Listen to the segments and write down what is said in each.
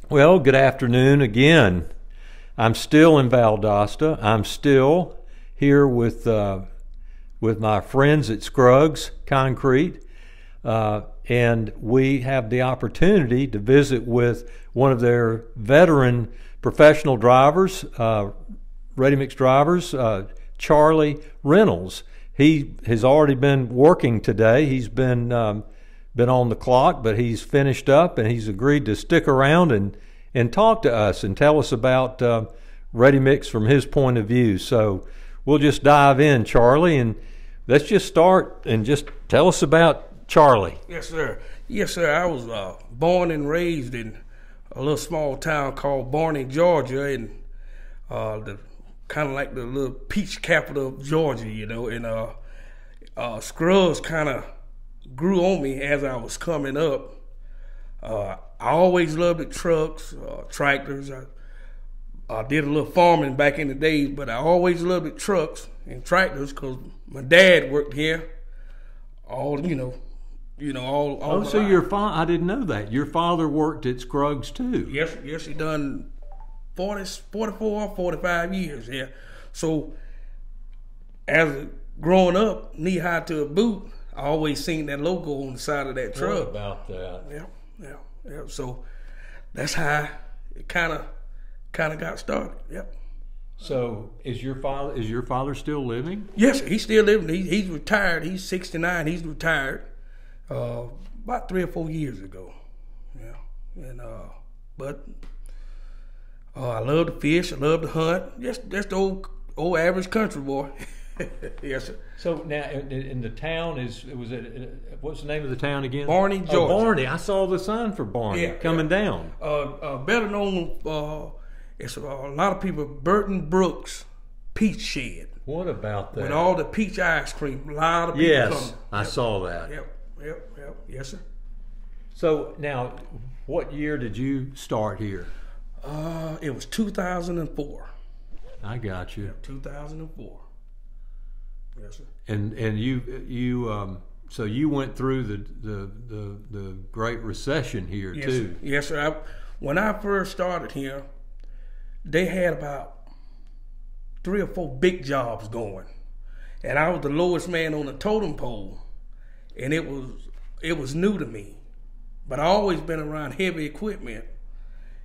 Well, good afternoon again. I'm still in Valdosta. I'm still here with my friends at Scruggs Concrete, and we have the opportunity to visit with one of their veteran professional drivers, ready-mix drivers, Charlie Reynolds. He has already been working today. He's been on the clock, but he's finished up and he's agreed to stick around and talk to us and tell us about ready mix from his point of view. So we'll just dive in, Charlie, and let's just start and just tell us about Charlie. Yes, sir. Yes, sir. I was born and raised in a little small town called Barney, Georgia, and the kind of like the little peach capital of Georgia, you know. And Scruggs kind of grew on me as I was coming up. I always loved the trucks, tractors. I did a little farming back in the days, but I always loved the trucks and tractors because my dad worked here. All. Oh, so your father? I didn't know that. Your father worked at Scruggs too. Yes, he done 44, 45 years. Yeah. So as growing up, knee high to a boot, I always seen that logo on the side of that truck. What about that? Yeah. So that's how it kind of got started. Yep. So is your father still living? Yes, he's still living. He's retired. He's 69. He's retired about 3 or 4 years ago. Yeah. And but I love to fish. I love to hunt. Just the old average country boy. Yes, sir. So now, in the town what's the name of the town again? Barney, Georgia. Oh, Barney. I saw the sign for Barney coming down. Better known, it's a lot of people, Burton Brooks Peach Shed. What about that? With all the peach ice cream, a lot of people coming. I saw that. Yep. Yes, sir. So now, what year did you start here? It was 2004. I got you. Yep, 2004. Yes, sir. And you so you went through the Great Recession here yes, too. Sir. Yes, sir. When I first started here, they had about 3 or 4 big jobs going, and I was the lowest man on the totem pole, and it was new to me, but I always been around heavy equipment,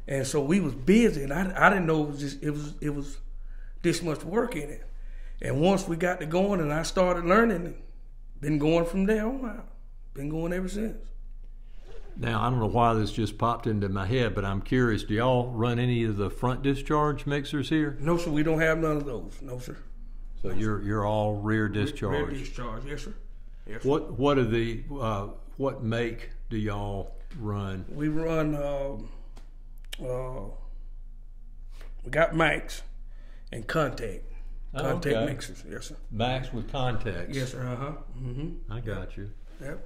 and so we was busy, and I didn't know it was this much work in it. And once we got to going and I started learning, been going from there on out. Been going ever since. Now, I don't know why this just popped into my head, but I'm curious, do y'all run any of the front discharge mixers here? No, sir, we don't have none of those. No, sir. So you're all rear discharge? Rear discharge, yes, sir. Yes, sir. What are the, what make do y'all run? We run, we got Max and Contact. Contact mixers, yes, sir. Max with contacts. Yes, sir. Mm-hmm. I got you. Yep.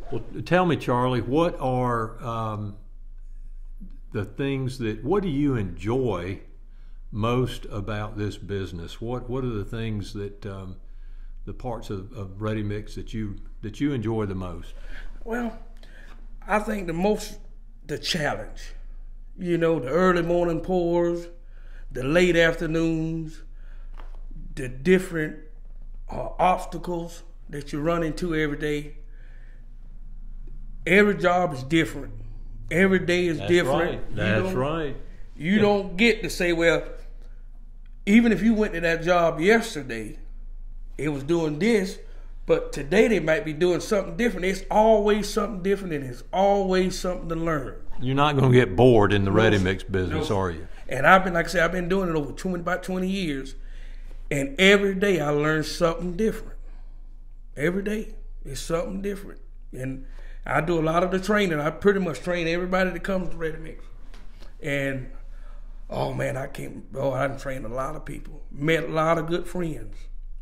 Well, tell me, Charlie, what are the things what do you enjoy most about this business? What are the things that the parts of ready mix that you enjoy the most? Well, I think the challenge. You know, the early morning pours, the late afternoons, the different obstacles that you run into every day. Every job is different. Every day is different. Right. That's right. You don't get to say, well, even if you went to that job yesterday, it was doing this, but today they might be doing something different. It's always something different, and it's always something to learn. You're not going to get bored in the ready mix business, are you? And I've been doing it over about 20 years. And every day I learn something different. Every day is something different. And I do a lot of the training. I pretty much train everybody that comes to ready mix. And oh man, I done trained a lot of people. Met a lot of good friends.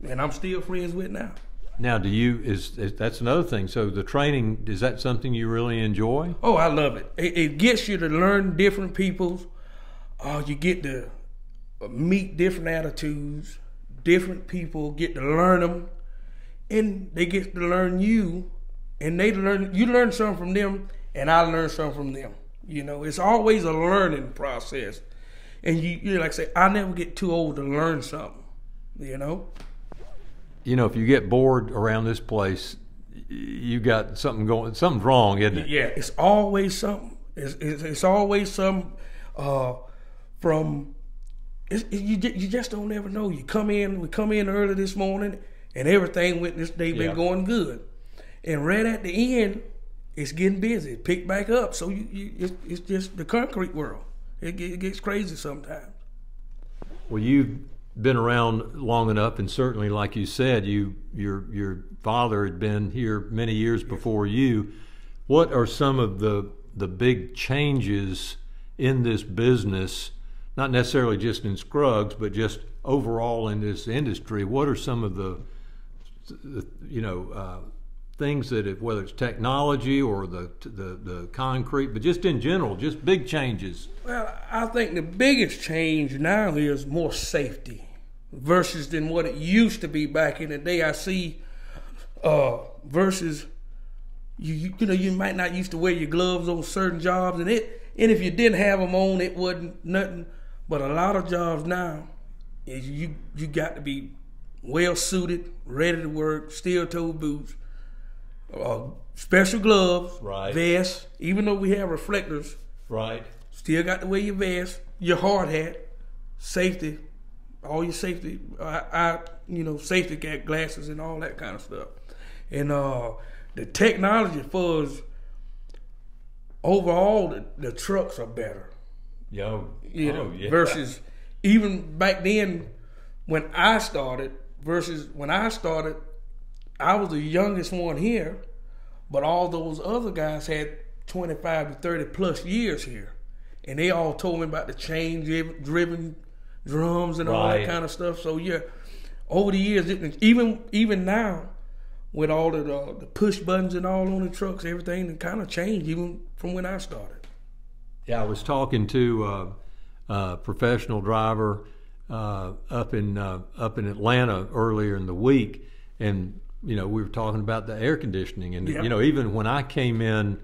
And I'm still friends with now. Now, that's another thing. So the training, is that something you really enjoy? Oh, I love it. It gets you to learn different people's. You get to meet different attitudes. Different people, get to learn them, and they get to learn you, and you learn something from them, and I learn something from them. You know, it's always a learning process. And you like I say, I never get too old to learn something, you know? You know, if you get bored around this place, you got something's wrong, isn't it? Yeah, it's always something. It's always something you just don't ever know. We come in early this morning, and everything went this day been going good. And right at the end, it's getting busy. It picked back up. So it's just the concrete world. It gets crazy sometimes. Well, you've been around long enough, and certainly, like you said, your father had been here many years before you. What are some of the big changes in this business? Not necessarily just in Scruggs, but just overall in this industry. What are some of the things that, whether it's technology or the concrete, but just in general, just big changes? Well, I think the biggest change now is more safety versus than what it used to be back in the day. I see versus you might not used to wear your gloves on certain jobs, and if you didn't have them on, it wasn't nothing. But a lot of jobs now, is you got to be well suited, ready to work, steel-toed boots, special gloves, right, vests. Even though we have reflectors, right, still got to wear your vest, your hard hat, safety, all your safety, safety glasses and all that kind of stuff. And the technology for us, overall, the trucks are better. Versus even back then when I started, I was the youngest one here, but all those other guys had 25 to 30 plus years here. And they all told me about the chain-driven drums and all that kind of stuff. So yeah, over the years, even now, with all the push buttons and all on the trucks, everything kind of changed even from when I started. Yeah, I was talking to a professional driver up in Atlanta earlier in the week, and we were talking about the air conditioning, and even when I came in,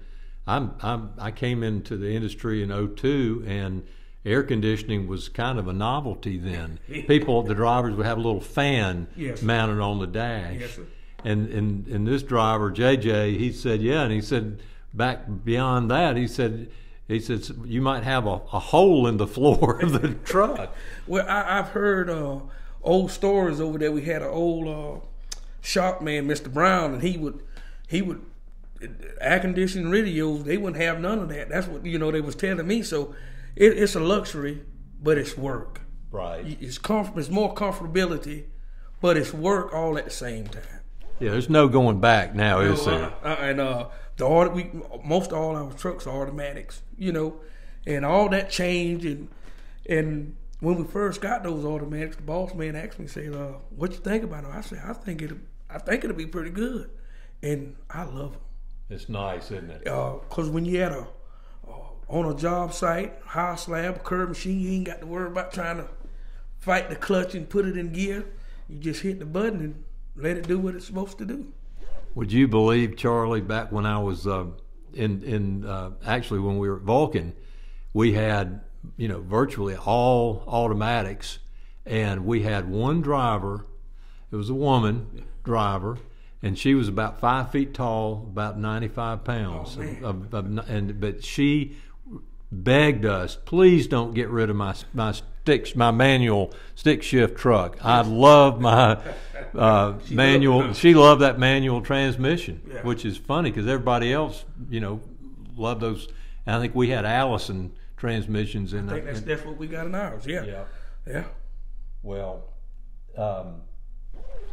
I came into the industry in '02, and air conditioning was kind of a novelty then. The drivers would have a little fan mounted on the dash. Yes, sir. And this driver, JJ, he said, and he said back beyond that, he said you might have a hole in the floor of the truck. Well, I've heard old stories over there. We had an old shop man, Mr. Brown, and he would air conditioning radios. They wouldn't have none of that. That's what they was telling me. So it's a luxury, but it's work. Right. It's more comfortability, but it's work all at the same time. Yeah, there's no going back now, is there? Most all our trucks are automatics, and all that changed. And when we first got those automatics, the boss man asked me, said, "What you think about them?" I said, "I think it'll be pretty good," and I love them. It's nice, isn't it? Because when you on a job site, high slab, a curb machine, you ain't got to worry about trying to fight the clutch and put it in gear. You just hit the button and let it do what it's supposed to do. Would you believe, Charlie, back when I was actually when we were at Vulcan, we had virtually all automatics, and we had one driver. It was a woman driver, and she was about 5 feet tall, about 95 pounds. But she begged us, please don't get rid of my manual stick shift truck. I love my manual. She loved that manual transmission, which is funny because everybody else, loved those. And I think we had Allison transmissions in there. I think that's what we got in ours. Yeah. Well,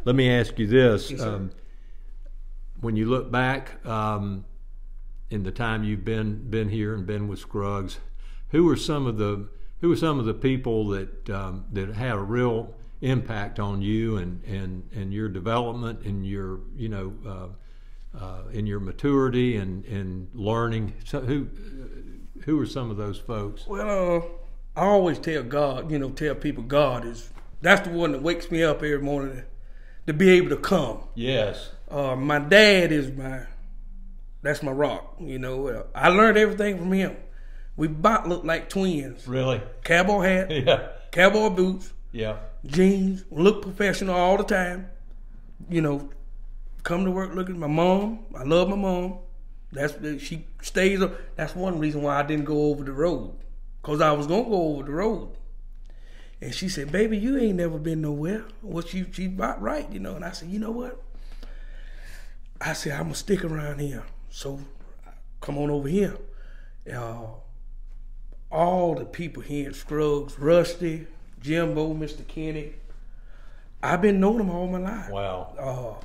let me ask you this: yes, when you look back in the time you've been here and been with Scruggs, who are some of the people that had a real impact on you and your development and your in your maturity and learning? So who are some of those folks? Well, I always tell people that's the one that wakes me up every morning to be able to come. Yes. My dad is that's my rock. I learned everything from him. We about looked like twins. Really? Cowboy hat, Yeah. cowboy boots, Yeah. jeans, look professional all the time. You know, come to work looking. My mom, I love my mom. She stays up. That's one reason why I didn't go over the road, because I was gonna go over the road. And she said, "Baby, you ain't never been nowhere." Well, she about right, you know. And I said, "You know what?" I said, "I'm gonna stick around here. So come on over here." All the people here at Scruggs, Rusty, Jimbo, Mr. Kenny, I've been knowing them all my life. Wow.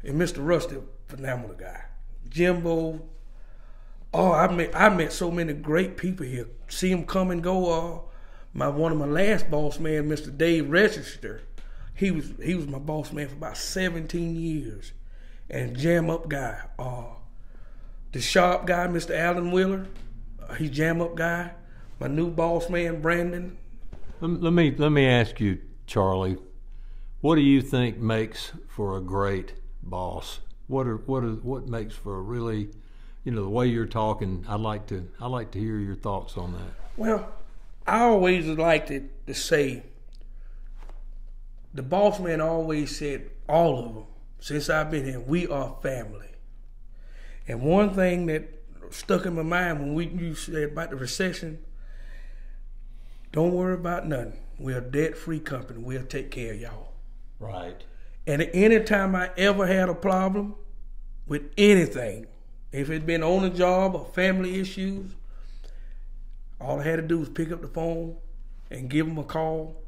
And Mr. Rusty, phenomenal guy. Jimbo, I met so many great people here. See them come and go. One of my last boss man, Mr. Dave Register, he was my boss man for about 17 years, and jam up guy. The sharp guy, Mr. Allen Wheeler, he's jam up guy. My new boss man, Brandon. Let me ask you, Charlie, what do you think makes for a great boss? What makes for a really, the way you're talking? I'd like to hear your thoughts on that. Well, I always like to say, the boss man always said, all of them, since I've been here, we are family. And one thing that stuck in my mind when you said about the recession, don't worry about nothing. We're a debt-free company. We'll take care of y'all. Right. And any time I ever had a problem with anything, if it's been on the job or family issues, all I had to do was pick up the phone and give them a call,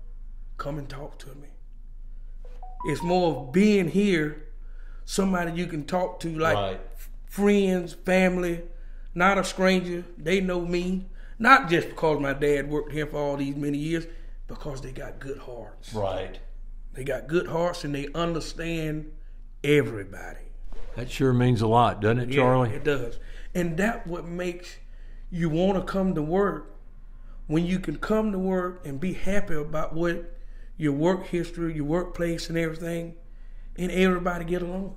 come and talk to me. It's more of being here, somebody you can talk to, like right. Friends, family, not a stranger. They know me, not just because my dad worked here for all these many years, because they got good hearts. Right. They got good hearts and they understand everybody. That sure means a lot, doesn't it, Charlie? Yeah, it does. And that's what makes you want to come to work, when you can come to work and be happy about what your work history, your workplace and everything, and everybody get along,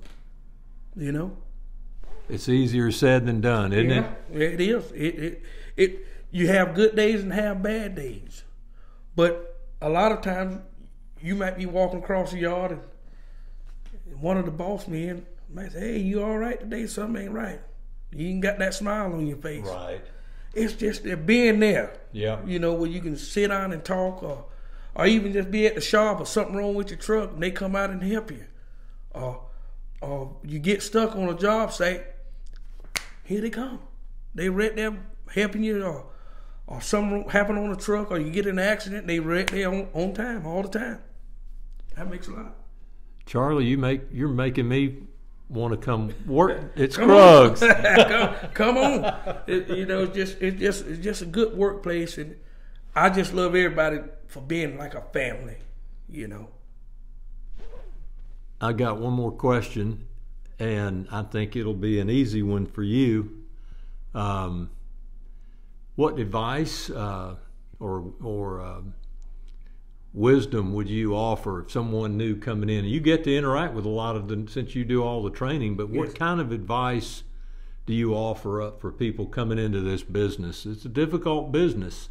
It's easier said than done, isn't it? Yeah, it is. You have good days and have bad days. But a lot of times you might be walking across the yard and one of the boss men might say, "Hey, you all right today? Something ain't right. You ain't got that smile on your face." Right. It's just that being there. Yeah. Where you can sit down and talk, or even just be at the shop or something wrong with your truck and they come out and help you. Or you get stuck on a job site, here they come. They right there helping you, or something happen on the truck, or you get in an accident, they right there on time all the time. That makes a lot. Charlie, you're making me want to come work at Scruggs. Come on. It's just a good workplace, and I just love everybody for being like a family, I got one more question, and I think it'll be an easy one for you. What advice or wisdom would you offer someone new coming in? You get to interact with a lot of them since you do all the training, but what kind of advice do you offer up for people coming into this business? It's a difficult business,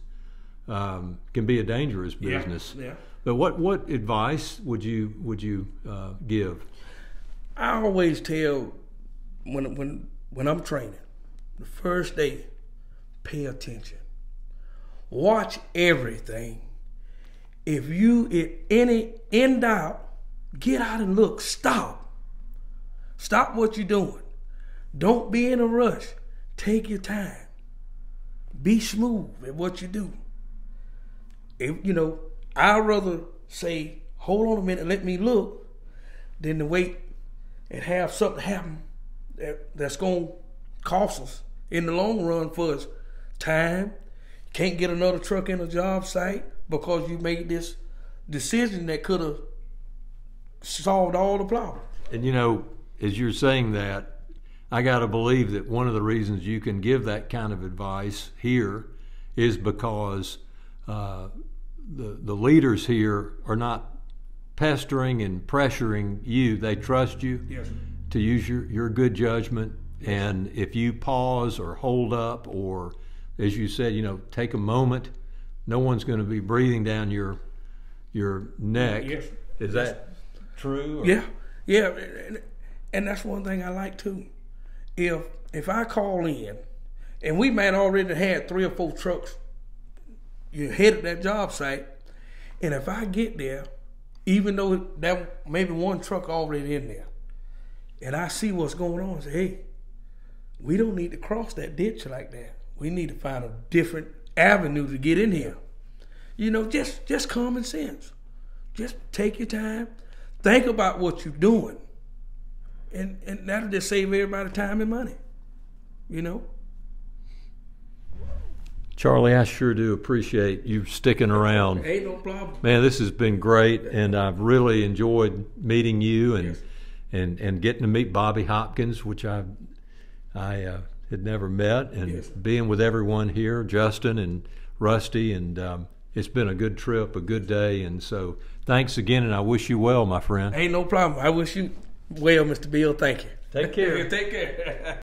can be a dangerous business. Yeah. But what advice would you give? I always tell when I'm training, the first day, pay attention. Watch everything. If you in doubt, get out and look. Stop what you're doing. Don't be in a rush. Take your time. Be smooth at what you do. I'd rather say, hold on a minute, let me look, than to wait and have something happen that's going to cost us in the long run for us time. Can't get another truck in a job site because you made this decision that could have solved all the problems. And as you're saying that, I got to believe that one of the reasons you can give that kind of advice here is because the leaders here are not pestering and pressuring you. They trust you to use your good judgment. And if you pause or hold up or as you said, take a moment. No one's going to be breathing down your neck. Yes. Is that true? Or? Yeah. And that's one thing I like too. If I call in, and we might already had 3 or 4 trucks, you headed that job site, and if I get there, even though that maybe 1 truck already in there, and I see what's going on, I say, hey, we don't need to cross that ditch like that. We need to find a different avenue to get in here. Just common sense. Just take your time, think about what you're doing, and that'll just save everybody time and money. Charlie, I sure do appreciate you sticking around. Ain't no problem. Man, this has been great, and I've really enjoyed meeting you and Yes. and getting to meet Bobby Hopkins, which I had never met, and Yes. being with everyone here, Justin and Rusty, and it's been a good trip, a good day, and so thanks again, and I wish you well, my friend. Ain't no problem. I wish you well, Mr. Bill. Thank you. Take care. Take care.